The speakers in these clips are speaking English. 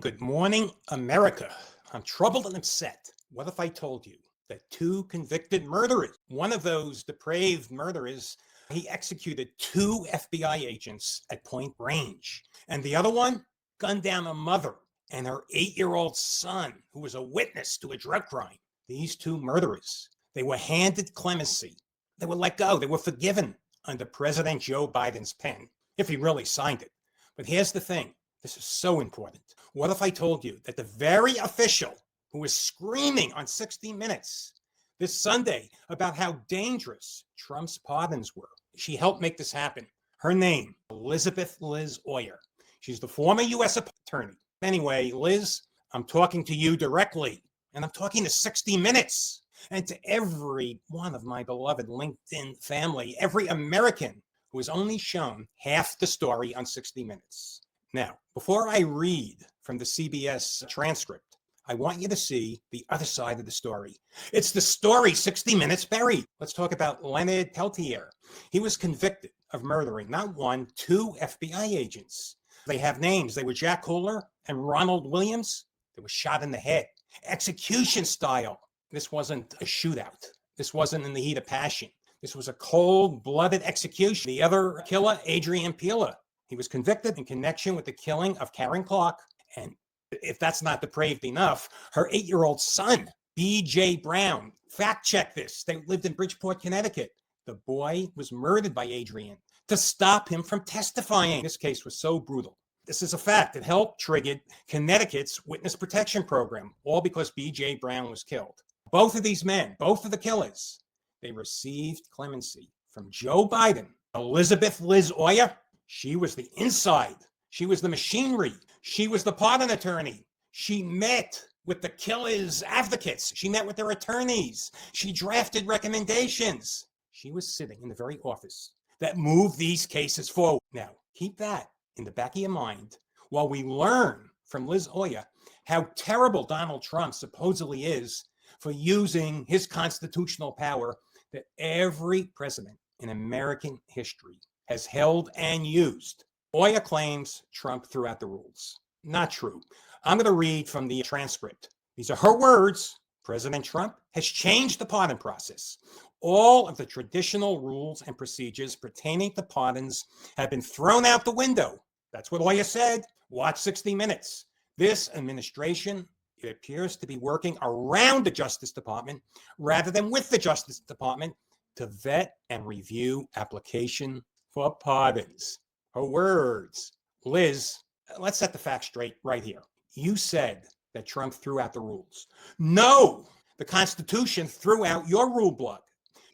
Good morning, America. I'm troubled and upset. What if I told you that two convicted murderers, one of those depraved murderers, he executed two FBI agents at point range, and the other one gunned down a mother and her 8-year-old son, who was a witness to a drug crime. These two murderers, they were handed clemency. They were let go. They were forgiven under President Joe Biden's pen, if he really signed it. But here's the thing. This is so important. What if I told you that the very official who was screaming on 60 Minutes this Sunday about how dangerous Trump's pardons were, she helped make this happen. Her name, Elizabeth Liz Oyer. She's the former U.S. attorney. Anyway, Liz, I'm talking to you directly, and I'm talking to 60 Minutes and to every one of my beloved LinkedIn family, every American who has only shown half the story on 60 Minutes. Now, before I read from the CBS transcript, I want you to see the other side of the story. It's the story 60 Minutes buried. Let's talk about Leonard Peltier. He was convicted of murdering not one, two FBI agents. They have names. They were Jack Huller and Ronald Williams. They were shot in the head. Execution style. This wasn't a shootout. This wasn't in the heat of passion. This was a cold-blooded execution. The other killer, Adrian, he was convicted in connection with the killing of Karen Clark. And if that's not depraved enough, her 8-year-old son, B.J. Brown, fact check this. They lived in Bridgeport, Connecticut. The boy was murdered by Adrian to stop him from testifying. This case was so brutal. This is a fact. It helped trigger Connecticut's witness protection program, all because B.J. Brown was killed. Both of these men, both of the killers, they received clemency from Joe Biden. Elizabeth Liz Oyer, she was the inside. She was the machinery. She was the pardon attorney. She met with the killers' advocates. She met with their attorneys. She drafted recommendations. She was sitting in the very office that moved these cases forward. Now, keep that in the back of your mind while we learn from Liz Oyer how terrible Donald Trump supposedly is for using his constitutional power that every president in American history has held and used. Oyer claims Trump threw out the rules. Not true. I'm going to read from the transcript. These are her words. President Trump has changed the pardon process. All of the traditional rules and procedures pertaining to pardons have been thrown out the window. That's what Oyer said. Watch 60 Minutes. This administration, it appears to be working around the Justice Department rather than with the Justice Department to vet and review application for pardons. Her words. Liz, let's set the facts straight right here. You said that Trump threw out the rules. No, the Constitution threw out your rule book.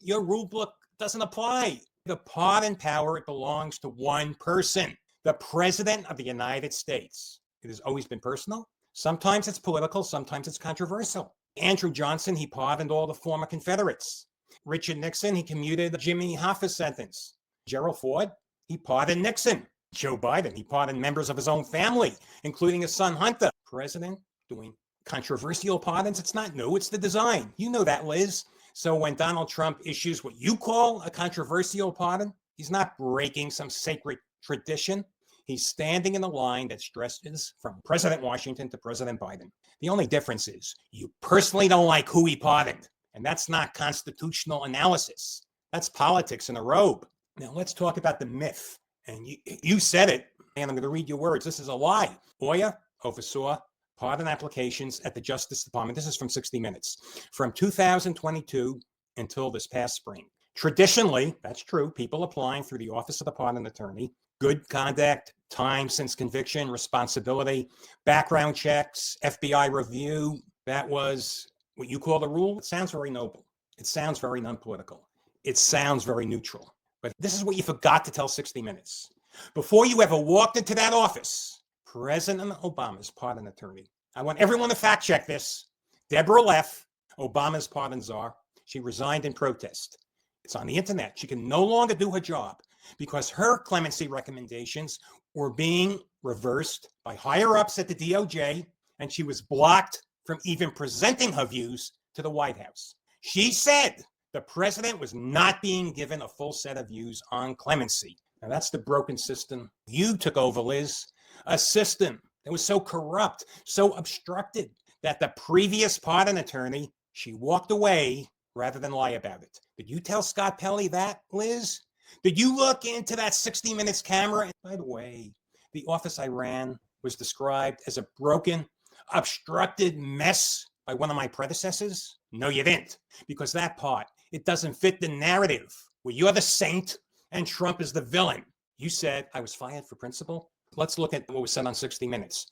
Your rule book doesn't apply. The pardon power, it belongs to one person, the President of the United States. It has always been personal. Sometimes it's political, sometimes it's controversial. Andrew Johnson, he pardoned all the former Confederates. Richard Nixon, he commuted Jimmy Hoffa's sentence. Gerald Ford, he pardoned Nixon. Joe Biden, he pardoned members of his own family, including his son Hunter. President doing controversial pardons, it's not new, it's the design. You know that, Liz. So when Donald Trump issues what you call a controversial pardon, he's not breaking some sacred tradition. He's standing in a line that stretches from President Washington to President Biden. The only difference is you personally don't like who he pardoned. And that's not constitutional analysis. That's politics in a robe. Now let's talk about the myth. And you said it, and I'm going to read your words. This is a lie. Oyer oversaw pardon applications at the Justice Department. This is from 60 Minutes. From 2022 until this past spring. Traditionally, that's true, people applying through the Office of the Pardon Attorney, good conduct, time since conviction, responsibility, background checks, FBI review. That was what you call the rule. It sounds very noble. It sounds very non-political. It sounds very neutral. But this is what you forgot to tell 60 Minutes. Before you ever walked into that office, President Obama's pardon attorney, I want everyone to fact check this, Deborah Leff, Obama's pardon czar, she resigned in protest. It's on the internet. She can no longer do her job because her clemency recommendations were being reversed by higher ups at the DOJ, and she was blocked from even presenting her views to the White House. She said the president was not being given a full set of views on clemency. Now that's the broken system you took over, Liz. A system that was so corrupt, so obstructed, that the previous pardon attorney, she walked away rather than lie about it. Did you tell Scott Pelley that, Liz? Did you look into that 60 Minutes camera? And by the way, the office I ran was described as a broken, obstructed mess by one of my predecessors? No, you didn't, because that part, it doesn't fit the narrative where you're the saint and Trump is the villain. You said I was fired for principle. Let's look at what was said on 60 Minutes.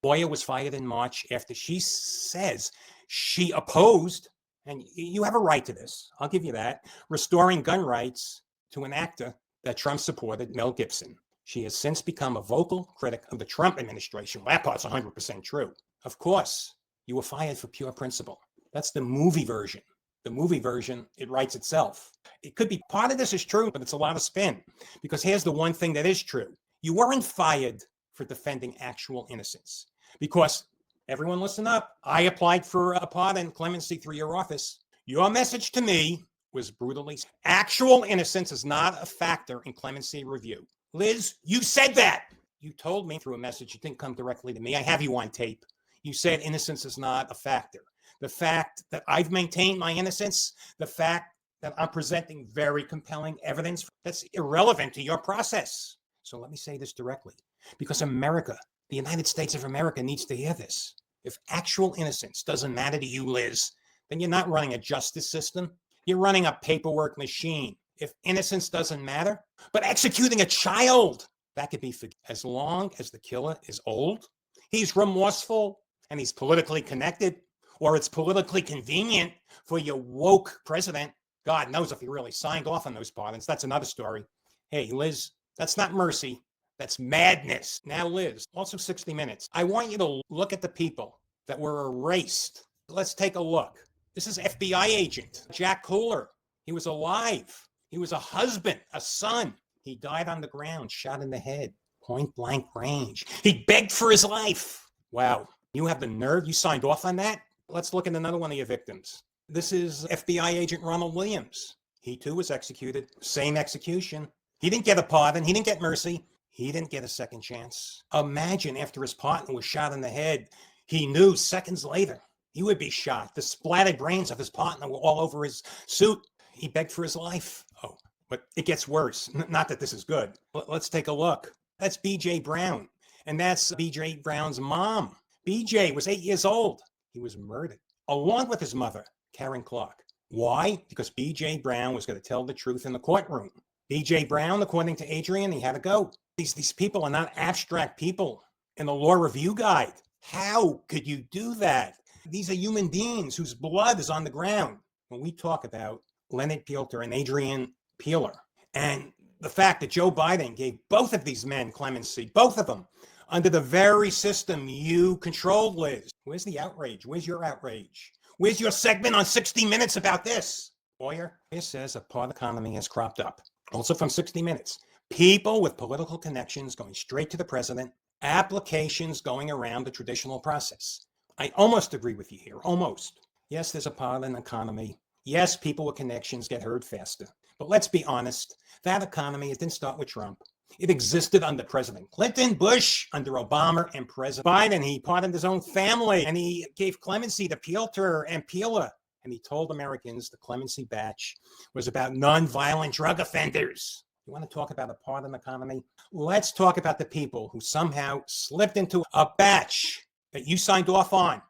Oyer was fired in March after she says she opposed, and you have a right to this, I'll give you that, restoring gun rights to an actor that Trump supported, Mel Gibson. She has since become a vocal critic of the Trump administration. Well, that part's 100% true. Of course, you were fired for pure principle. That's the movie version. The movie version, it writes itself. It could be part of this is true, but it's a lot of spin. Because here's the one thing that is true. You weren't fired for defending actual innocence. Because, everyone listen up, I applied for a pardon, clemency through your office. Your message to me was brutally, actual innocence is not a factor in clemency review. Liz, you said that. You told me through a message, you didn't come directly to me. I have you on tape. You said innocence is not a factor. The fact that I've maintained my innocence, the fact that I'm presenting very compelling evidence, that's irrelevant to your process. So let me say this directly, because America, the United States of America needs to hear this. If actual innocence doesn't matter to you, Liz, then you're not running a justice system. You're running a paperwork machine. If innocence doesn't matter, but executing a child, that could be forgiven. As long as the killer is old, he's remorseful, and he's politically connected, or it's politically convenient for your woke president. God knows if he really signed off on those pardons. That's another story. Hey, Liz, that's not mercy. That's madness. Now, Liz, also 60 Minutes. I want you to look at the people that were erased. Let's take a look. This is FBI agent Jack Cooler. He was alive. He was a husband, a son. He died on the ground, shot in the head, point blank range. He begged for his life. Wow. You have the nerve? You signed off on that? Let's look at another one of your victims. This is FBI agent Ronald Williams. He too was executed. Same execution. He didn't get a pardon. He didn't get mercy. He didn't get a second chance. Imagine after his partner was shot in the head, he knew seconds later he would be shot. The splattered brains of his partner were all over his suit. He begged for his life. Oh, but it gets worse. Not that this is good. Let's take a look. That's B.J. Brown, and that's B.J. Brown's mom. B.J. was 8 years old. He was murdered, along with his mother, Karen Clark. Why? Because B.J. Brown was going to tell the truth in the courtroom. B.J. Brown, according to Adrian, he had to go. These people are not abstract people in the law review guide. How could you do that? These are human beings whose blood is on the ground. When we talk about Leonard Peltier and Adrian Peeler, and the fact that Joe Biden gave both of these men clemency, both of them, under the very system you controlled, Liz. Where's the outrage? Where's your outrage? Where's your segment on 60 Minutes about this? Oyer, it says a pardon economy has cropped up. Also from 60 Minutes. People with political connections going straight to the president, applications going around the traditional process. I almost agree with you here, almost. Yes, there's a pardon economy. Yes, people with connections get heard faster. But let's be honest, that economy, it didn't start with Trump. It existed under President Clinton, Bush, under Obama, and President Biden. He pardoned his own family, and he gave clemency to Peltier and Peeler. And he told Americans the clemency batch was about nonviolent drug offenders. You want to talk about a pardon economy? Let's talk about the people who somehow slipped into a batch that you signed off on.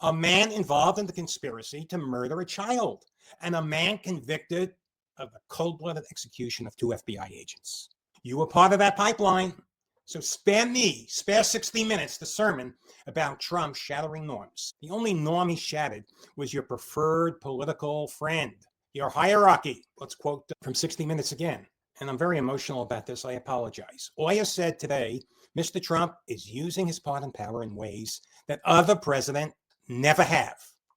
A man involved in the conspiracy to murder a child, and a man convicted of the cold-blooded execution of 2 FBI agents. You were part of that pipeline. So spare 60 Minutes, the sermon about Trump shattering norms. The only norm he shattered was your preferred political friend, your hierarchy. Let's quote from 60 Minutes again. And I'm very emotional about this. I apologize. Oyer said today, Mr. Trump is using his pardon power in ways that other presidents never have.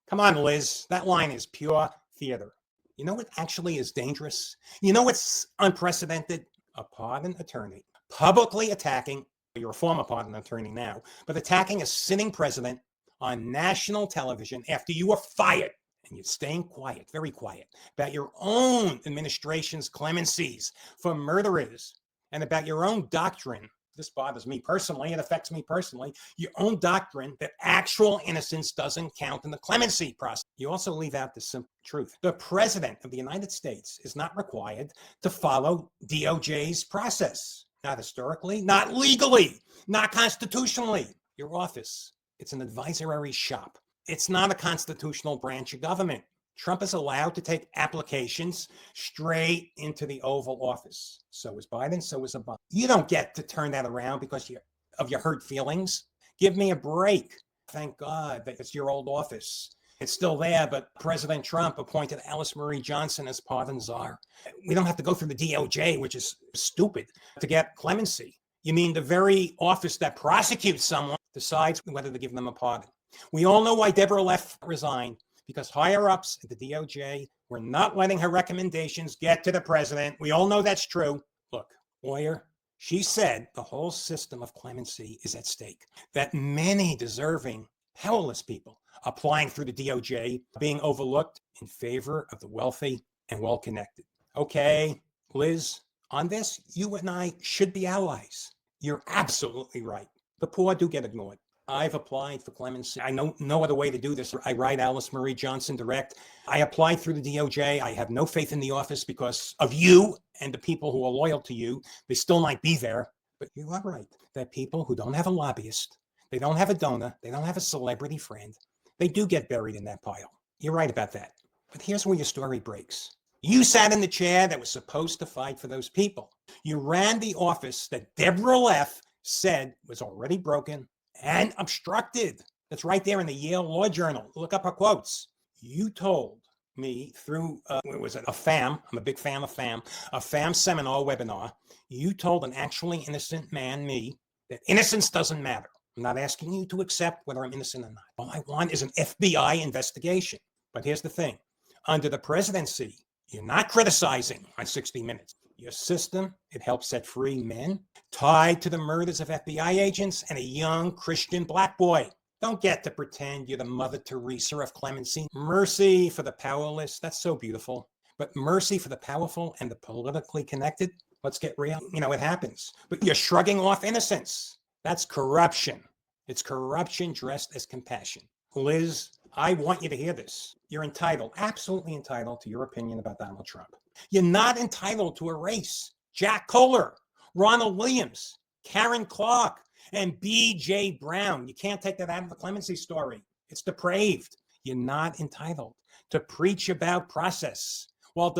Come on, Liz. That line is pure theater. You know what actually is dangerous? You know what's unprecedented? A pardon attorney publicly attacking, you're a former pardon attorney now, but attacking a sitting president on national television after you were fired. And you're staying quiet, very quiet, about your own administration's clemencies for murderers and about your own doctrine this bothers me personally, it affects me personally, your own doctrine that actual innocence doesn't count in the clemency process. You also leave out the simple truth. The president of the United States is not required to follow DOJ's process. Not historically, not legally, not constitutionally. Your office, it's an advisory shop. It's not a constitutional branch of government. Trump is allowed to take applications straight into the Oval Office. So is Biden, so is Obama. You don't get to turn that around because of your hurt feelings. Give me a break. Thank God that it's your old office. It's still there, but President Trump appointed Alice Marie Johnson as pardon czar. We don't have to go through the DOJ, which is stupid, to get clemency. You mean the very office that prosecutes someone decides whether to give them a pardon. We all know why Deborah Leff resigned, because higher-ups at the DOJ were not letting her recommendations get to the president. We all know that's true. Look, Oyer, she said the whole system of clemency is at stake, that many deserving, powerless people applying through the DOJ are being overlooked in favor of the wealthy and well-connected. Okay, Liz, on this, you and I should be allies. You're absolutely right. The poor do get ignored. I've applied for clemency. I know no other way to do this. I write Alice Marie Johnson direct. I applied through the DOJ. I have no faith in the office because of you and the people who are loyal to you. They still might be there. But you are right that people who don't have a lobbyist, they don't have a donor, they don't have a celebrity friend, they do get buried in that pile. You're right about that. But here's where your story breaks. You sat in the chair that was supposed to fight for those people. You ran the office that Deborah Leff said was already broken and obstructed. That's right there in the Yale Law Journal. Look up her quotes. You told me through, a FAM, I'm a big fan of FAM, a FAM seminar webinar, you told an actually innocent man, me, that innocence doesn't matter. I'm not asking you to accept whether I'm innocent or not. All I want is an FBI investigation. But here's the thing. Under the presidency, you're not criticizing on 60 Minutes. Your system, it helps set free men tied to the murders of FBI agents and a young Christian black boy. Don't get to pretend you're the Mother Teresa of clemency. Mercy for the powerless, that's so beautiful. But mercy for the powerful and the politically connected, let's get real. It happens. But you're shrugging off innocence. That's corruption. It's corruption dressed as compassion. Liz, I want you to hear this. You're entitled, absolutely entitled to your opinion about Donald Trump. You're not entitled to erase Jack Kohler, Ronald Williams, Karen Clark, and B.J. Brown. You can't take that out of the clemency story. It's depraved. You're not entitled to preach about process while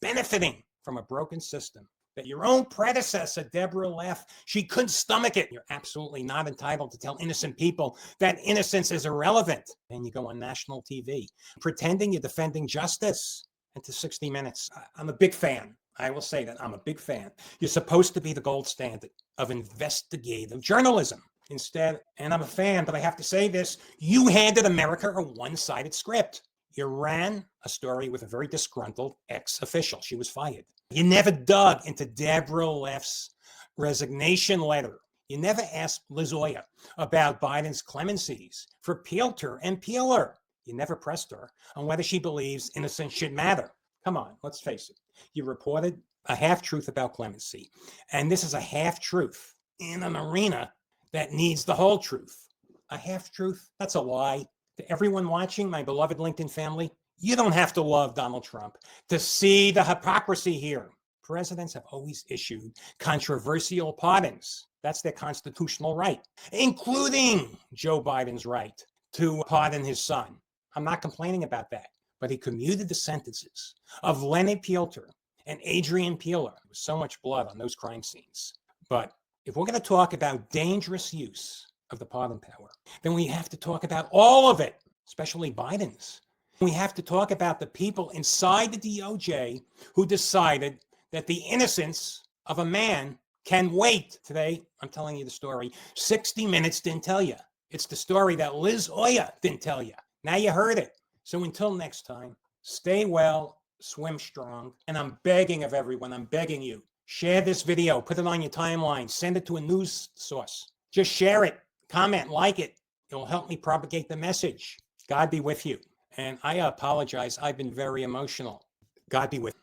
benefiting from a broken system that your own predecessor, Deborah Leff, she couldn't stomach it. You're absolutely not entitled to tell innocent people that innocence is irrelevant. And you go on national TV pretending you're defending justice. And to 60 Minutes, I'm a big fan. I will say that I'm a big fan. You're supposed to be the gold standard of investigative journalism. Instead, and I'm a fan, but I have to say this, you handed America a one-sided script. You ran a story with a very disgruntled ex-official. She was fired. You never dug into Deborah Leff's resignation letter. You never asked Liz Oyer about Biden's clemencies for Peltier and Peeler. You never pressed her on whether she believes innocence should matter. Come on, let's face it. You reported a half-truth about clemency. And this is a half-truth in an arena that needs the whole truth. A half-truth, that's a lie. To everyone watching, my beloved LinkedIn family, you don't have to love Donald Trump to see the hypocrisy here. Presidents have always issued controversial pardons. That's their constitutional right, including Joe Biden's right to pardon his son. I'm not complaining about that, but he commuted the sentences of Leonard Peltier and Adrian Peeler. There was so much blood on those crime scenes. But if we're going to talk about dangerous use of the pardon power, then we have to talk about all of it, especially Biden's. We have to talk about the people inside the DOJ who decided that the innocence of a man can wait. Today, I'm telling you the story 60 Minutes didn't tell you. It's the story that Liz Oyer didn't tell you. Now you heard it. So until next time, stay well, swim strong, and I'm begging of everyone, I'm begging you, share this video, put it on your timeline, send it to a news source. Just share it, comment, like it. It will help me propagate the message. God be with you. And I apologize, I've been very emotional. God be with you.